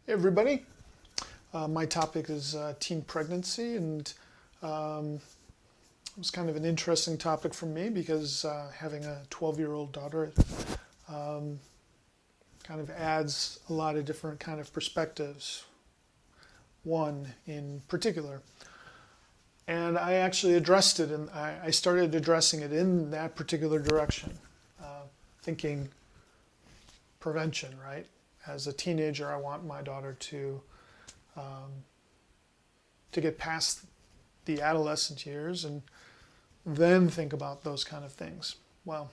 Hey everybody, my topic is teen pregnancy, and it was kind of an interesting topic for me because having a 12-year-old daughter um, kind of adds a lot of different kind of perspectives, one in particular. And I actually addressed it, and I started addressing it in that particular direction, thinking prevention, right? As a teenager, I want my daughter um, to get past the adolescent years and then think about those kind of things. Well,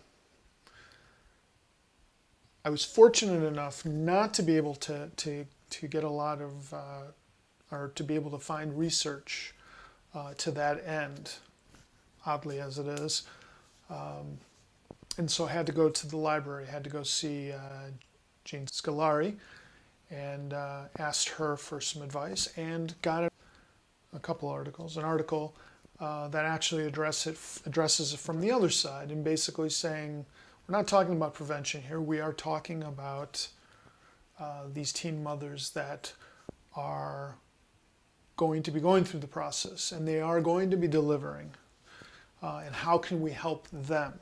I was fortunate enough not to be able to get a lot of, or to be able to find research to that end, oddly as it is. And so I had to go to the library, had to go see Jean Scolari, and asked her for some advice and got a couple articles. An article that actually addresses it from the other side and basically saying, we're not talking about prevention here, we are talking about these teen mothers that are going to be going through the process and they are going to be delivering. And how can we help them?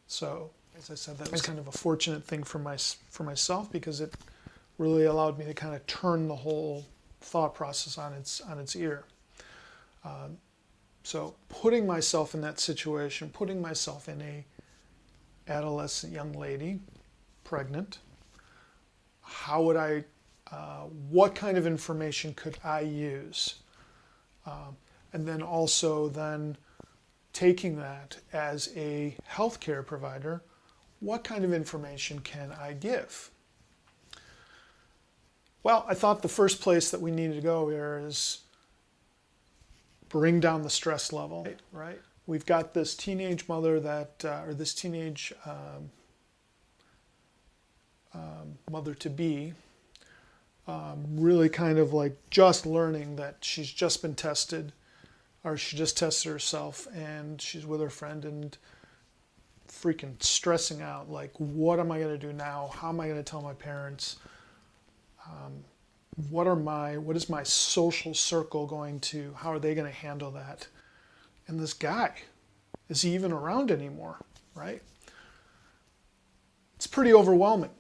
So, as I said, that was kind of a fortunate thing for myself because it really allowed me to kind of turn the whole thought process on its ear. So putting myself in that situation, putting myself in a adolescent young lady, pregnant, how would I, what kind of information could I use? And then also then taking that as a healthcare provider, what kind of information can I give? Well, I thought the first place that we needed to go here is bring down the stress level, right? We've got this teenage mother that, or this teenage mother-to-be, really kind of like just learning that she's just been tested, or she just tested herself, and she's with her friend and freaking stressing out, like, what am I going to do now? How am I going to tell my parents? What is my social circle going to, how are they going to handle that? And this guy, is he even around anymore, right? It's pretty overwhelming.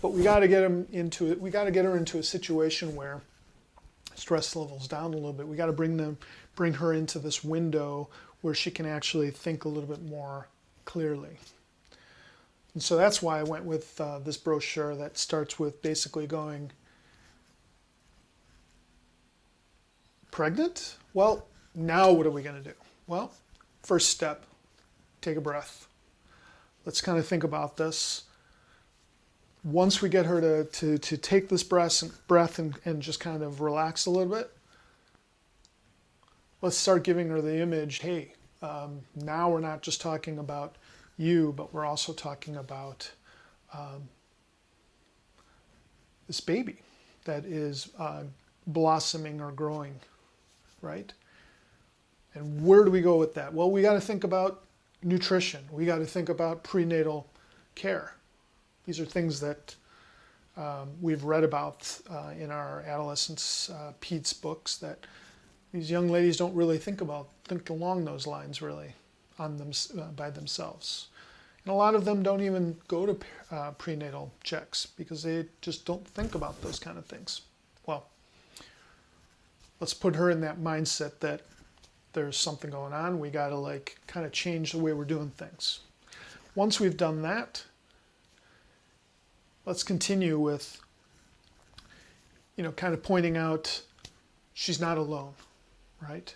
But we got to get him into it. We got to get her into a situation where stress levels down a little bit. We got to bring her into this window where she can actually think a little bit more clearly. And so that's why I went with this brochure that starts with basically going, pregnant? Well, now what are we going to do? Well, first step, take a breath. Let's kind of think about this. Once we get her to take this breath and just kind of relax a little bit, let's start giving her the image, hey, now we're not just talking about you, but we're also talking about this baby that is blossoming or growing, right? And where do we go with that? Well, we got to think about nutrition. We got to think about prenatal care. These are things that we've read about in our adolescence peds books that these young ladies don't really think along those lines really by themselves. And a lot of them don't even go to prenatal checks because they just don't think about those kind of things. Well, let's put her in that mindset that there's something going on. We got to like kind of change the way we're doing things. Once we've done that, let's continue with, kind of pointing out she's not alone, right?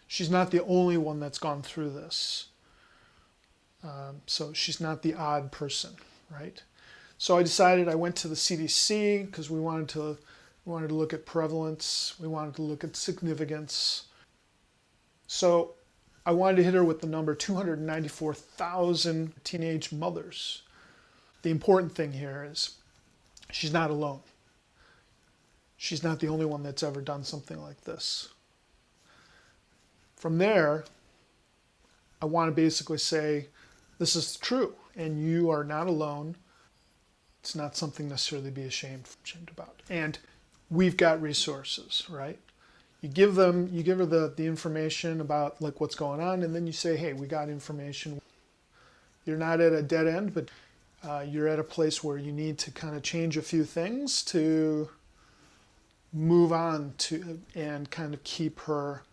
She's not the only one that's gone through this. So she's not the odd person, right? So I decided I went to the CDC because we wanted to look at prevalence. We wanted to look at significance. So I wanted to hit her with the number 294,000 teenage mothers. The important thing here is she's not alone. She's not the only one that's ever done something like this. From there, I want to basically say, this is true, and you are not alone. It's not something necessarily to be ashamed about. And we've got resources, right? You give her the information about like what's going on, and then you say, hey, we got information. You're not at a dead end, but you're at a place where you need to kind of change a few things to move on to and kind of keep her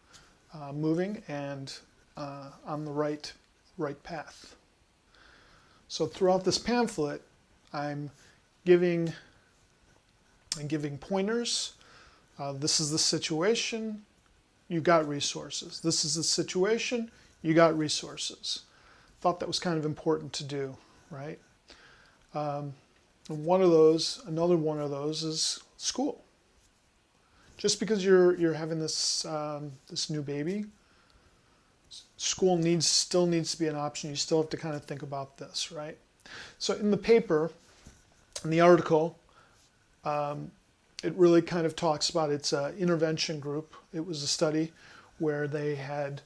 moving and on the right path. So throughout this pamphlet, I'm giving pointers. This is the situation, you got resources. This is the situation, you got resources. Thought that was kind of important to do, right? And another one of those is school. Just because you're having this this new baby, school still needs to be an option. You still have to kind of think about this, right? So in the paper, in the article, it really kind of talks about its intervention group. It was a study where they had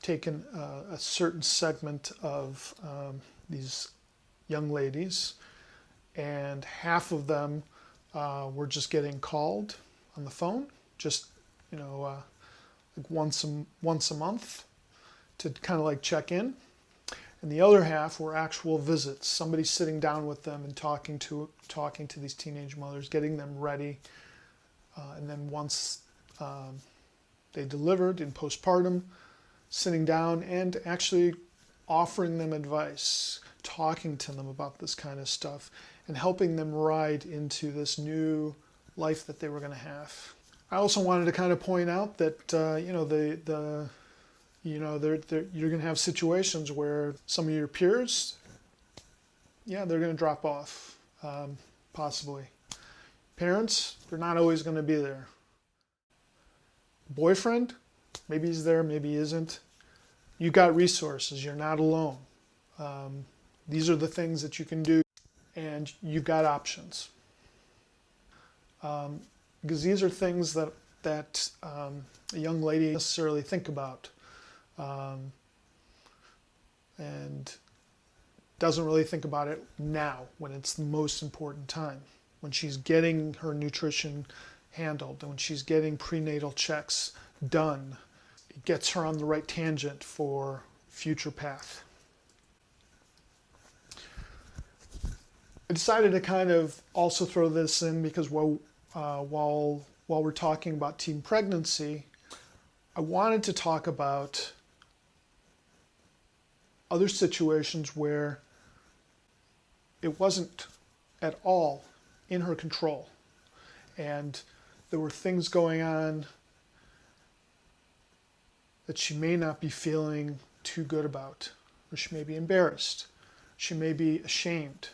taken a certain segment of these young ladies, and half of them were just getting called on the phone, just like once a month to kind of like check in. And the other half were actual visits, somebody sitting down with them and talking to these teenage mothers, getting them ready. And then once they delivered in postpartum, sitting down and actually offering them advice, talking to them about this kind of stuff, and helping them ride into this new life that they were going to have. I also wanted to kind of point out that you're going to have situations where some of your peers, they're going to drop off, possibly. Parents, they're not always going to be there. Boyfriend, maybe he's there, maybe he isn't. You got resources, you're not alone. These are the things that you can do, and you've got options. Because these are things that a young lady doesn't necessarily think about. And doesn't really think about it now when it's the most important time, when she's getting her nutrition handled and when she's getting prenatal checks done. It gets her on the right tangent for future path. I decided to kind of also throw this in because while we're talking about teen pregnancy, I wanted to talk about other situations where it wasn't at all in her control, and there were things going on that she may not be feeling too good about, or she may be embarrassed, she may be ashamed.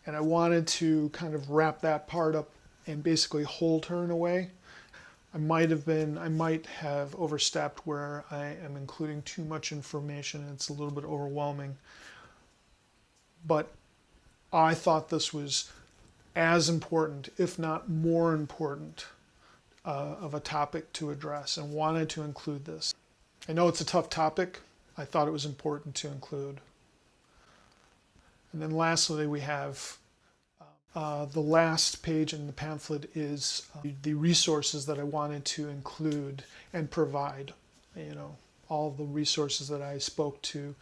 And I wanted to kind of wrap that part up and basically hold her in a way. I might have overstepped where I am including too much information and it's a little bit overwhelming. But I thought this was as important, if not more important, of a topic to address and wanted to include this. I know it's a tough topic. I thought it was important to include. And then lastly, we have the last page in the pamphlet is the resources that I wanted to include and provide. All the resources that I spoke to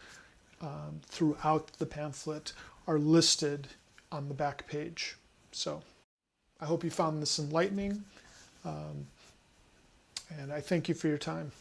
throughout the pamphlet are listed on the back page. So I hope you found this enlightening, and I thank you for your time.